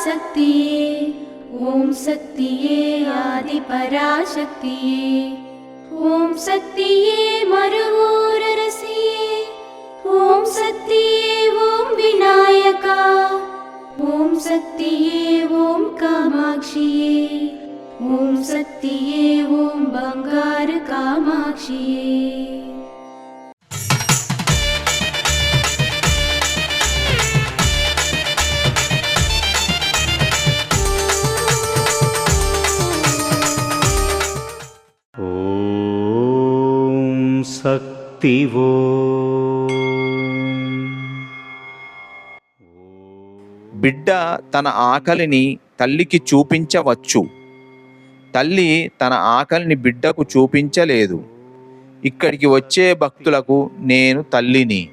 पराशक्तिये ॐ शक्तिये आदिपराशक्तिये ॐ शक्तिये मरुवोररसिये ॐ शक्तिये ॐ विनायका ॐ शक्तिये ॐ कामाक्षिये ॐ शक्तिये ॐ बंगार कामाक्षिये। శక్తివో బిడ్డ తన ఆకలిని తల్లికి చూపించవచ్చు. తల్లి తన ఆకలిని బిడ్డకు చూపించలేదు. ఇక్కడికి వచ్చే భక్తులకు నేను తల్లిని.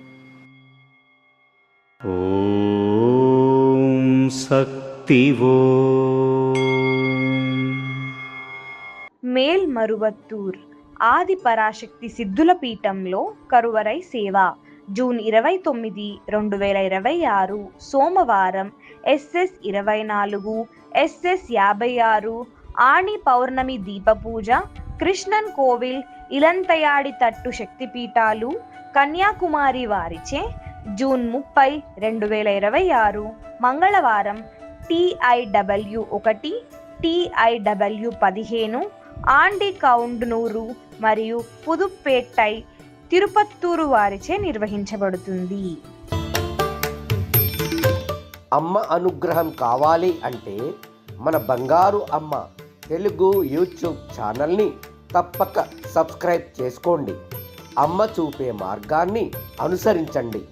ఓం శక్తివో. మేల్మరువత్తూర్ ఆది పరాశక్తి సిద్ధుల పీఠంలో కరువరై సేవ జూన్ 29, 2026 సోమవారం SS 24 SS 56 ఆణి పౌర్ణమి దీపపూజ కృష్ణన్ కోవిల్ ఇలంతయాడి తట్టు శక్తిపీఠాలు కన్యాకుమారి వారిచే జూన్ 30, 2026 మంగళవారం TIW 1 TIW 15 ఆండి కౌండ్నూరు మరియు పుదుప్పేట్టై తిరుపత్తూరు వారిచే నిర్వహించబడుతుంది. అమ్మ అనుగ్రహం కావాలి అంటే మన బంగారు అమ్మ తెలుగు యూట్యూబ్ ఛానల్ని తప్పక సబ్స్క్రైబ్ చేసుకోండి. అమ్మ చూపే మార్గాన్ని అనుసరించండి.